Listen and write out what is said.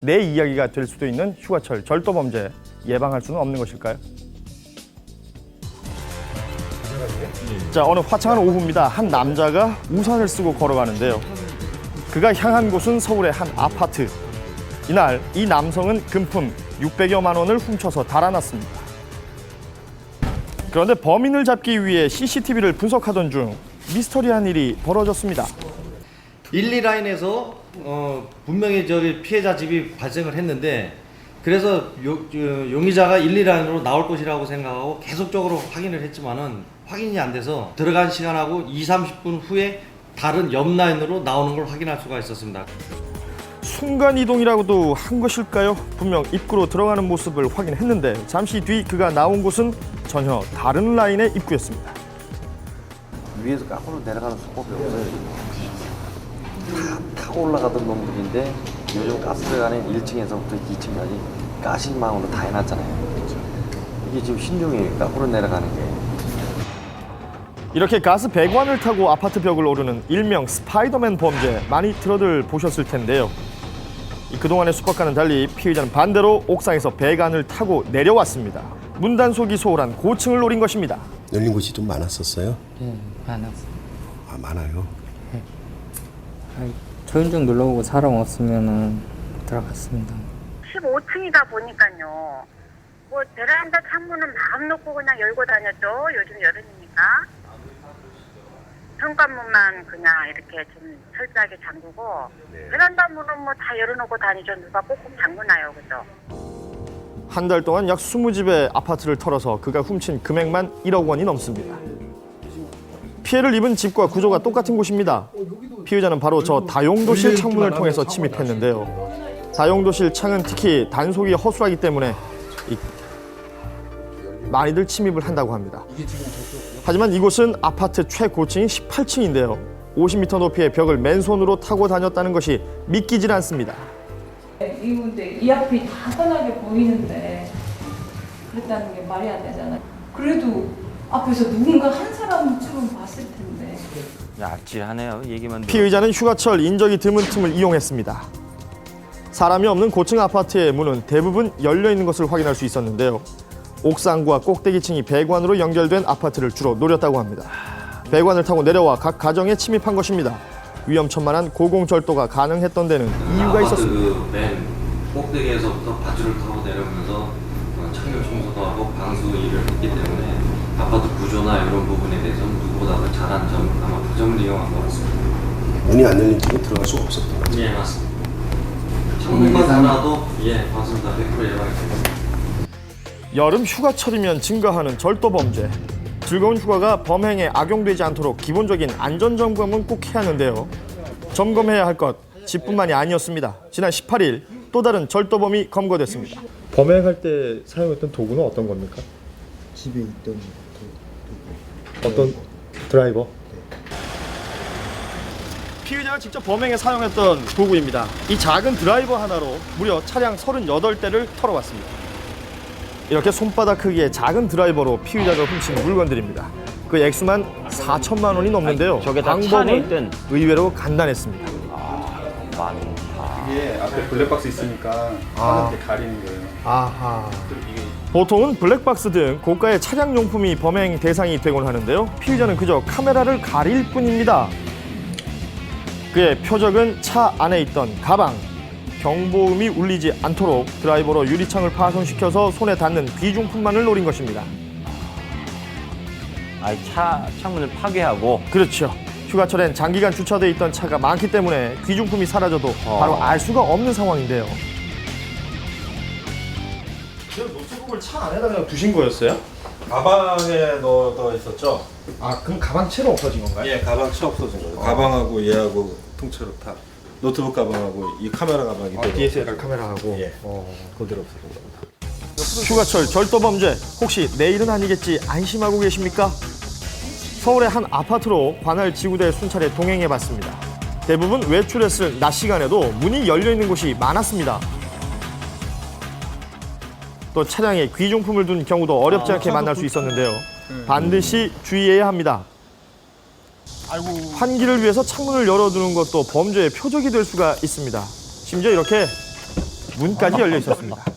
내 이야기가 될 수도 있는 휴가철 절도 범죄 예방할 수는 없는 것일까요? 자, 어느 화창한 오후입니다. 한 남자가 우산을 쓰고 걸어가는데요. 그가 향한 곳은 서울의 한 아파트. 이날 이 남성은 금품 600여만 원을 훔쳐서 달아났습니다. 그런데 범인을 잡기 위해 CCTV를 분석하던 중 미스터리한 일이 벌어졌습니다. 1, 2라인에서 분명히 저기 피해자 집이 발생을 했는데 그래서 용의자가 1, 2라인으로 나올 것이라고 생각하고 계속적으로 확인을 했지만은 확인이 안 돼서 들어간 시간하고 20-30분 후에 다른 옆 라인으로 나오는 걸 확인할 수가 있었습니다. 순간이동이라고도 한 것일까요? 분명 입구로 들어가는 모습을 확인했는데 잠시 뒤 그가 나온 곳은 전혀 다른 라인의 입구였습니다. 위에서 깎으로 내려가는 수법이 없어요. 다 타고 올라가던 놈들인데 요즘 가스 들어가는 1층에서부터 2층까지 가시망으로 다 해놨잖아요. 이게 지금 신중히 깎으로 내려가는 게. 이렇게 가스 배관을 타고 아파트 벽을 오르는 일명 스파이더맨 범죄 많이 들어들 보셨을 텐데요. 그동안의 수법과는 달리 피의자는 반대로 옥상에서 배관을 타고 내려왔습니다. 문단속이 소홀한 고층을 노린 것입니다. 열린 곳이 좀 많았었어요? 네, 많았어요. 아, 많아요? 네. 초인종 눌러보고 사람 없으면 들어갔습니다. 15층이다 보니까요. 뭐 베란다 창문은 마음 놓고 그냥 열고 다녔죠. 요즘 여름이니까. 현관문만 그냥 이렇게 좀 철저하게 잠그고 베란다 문은 뭐 다 열어놓고 다니죠. 누가 꼭꼭 잠그나요, 그죠? 한 달 동안 약 20집의 아파트를 털어서 그가 훔친 금액만 1억 원이 넘습니다. 피해를 입은 집과 구조가 똑같은 곳입니다. 피의자는 바로 저 다용도실 창문을 통해서 침입했는데요. 다용도실 창은 특히 단속이 허술하기 때문에 많이들 침입을 한다고 합니다. 하지만 이곳은 아파트 최고층인 18층인데요. 50m 높이의 벽을 맨손으로 타고 다녔다는 것이 믿기질 않습니다. 이건데 이 앞이 다 뻔하게 보이는데 그랬다는 게 말이 안 되잖아요. 그래도 앞에서 누군가 한 사람쯤은 봤을 텐데. 아찔하네요. 얘기만 들어. 피의자는 휴가철 인적이 드문 틈을 이용했습니다. 사람이 없는 고층 아파트의 문은 대부분 열려 있는 것을 확인할 수 있었는데요. 옥상과 꼭대기층이 배관으로 연결된 아파트를 주로 노렸다고 합니다. 배관을 타고 내려와 각 가정에 침입한 것입니다. 위험천만한 고공절도가 가능했던 데는 이유가 있었습니다. 맨 꼭대기에서부터 밧줄을 타고 내려오면서 창문 청소도 하고 방수 일을 했기 때문에 아파트 구조나 이런 부분에 대해서는 누구보다도 잘한 점, 아마 그 점을 이용한 것 같습니다. 문이 안 열린 집은 들어갈 수 없었던 거죠? 예, 맞습니다. 창문만 닫아도 맞습니다. 100% 예방했습니다. 여름 휴가철이면 증가하는 절도 범죄. 즐거운 휴가가 범행에 악용되지 않도록 기본적인 안전 점검은 꼭 해야 하는데요. 점검해야 할 것 집뿐만이 아니었습니다. 지난 18일 또 다른 절도범이 검거됐습니다. 범행할 때 사용했던 도구는 어떤 겁니까? 집에 있던 어떤 드라이버? 피의자가 직접 범행에 사용했던 도구입니다. 이 작은 드라이버 하나로 무려 차량 38대를 털어왔습니다. 이렇게 손바닥 크기의 작은 드라이버로 피의자가 훔친 물건들입니다. 그 액수만 4천만 원이 넘는데요. 저게 다 차 안에 있던. 의외로 간단했습니다. 많다. 이게 앞에 블랙박스 있으니까 사람한테 가리는 거예요. 아하. 보통은 블랙박스 등 고가의 차량용품이 범행 대상이 되곤 하는데요. 피의자는 그저 카메라를 가릴 뿐입니다. 그의 표적은 차 안에 있던 가방. 경보음이 울리지 않도록 드라이버로 유리창을 파손시켜서 손에 닿는 귀중품만을 노린 것입니다. 창문을 파괴하고. 그렇죠. 휴가철엔 장기간 주차돼 있던 차가 많기 때문에 귀중품이 사라져도 바로 알 수가 없는 상황인데요. 노트북을 차 안에다 그냥 두신 거였어요? 가방에 넣어 있었죠? 아, 그럼 가방 채로 없어진 건가요? 예, 가방 채 없어진 거예요. 가방하고 얘하고 통째로 다. 노트북 가방하고 이 카메라 가방이 DSLR 카메라하고 그대로 없어진 겁니다. 휴가철 절도 범죄 혹시 내일은 아니겠지 안심하고 계십니까? 서울의 한 아파트로 관할 지구대 순찰에 동행해봤습니다. 대부분 외출했을 낮 시간에도 문이 열려있는 곳이 많았습니다. 또 차량에 귀중품을 둔 경우도 어렵지 않게 만날 수 있었는데요. 반드시 주의해야 합니다. 환기를 위해서 창문을 열어두는 것도 범죄의 표적이 될 수가 있습니다. 심지어 이렇게 문까지 열려 있었습니다.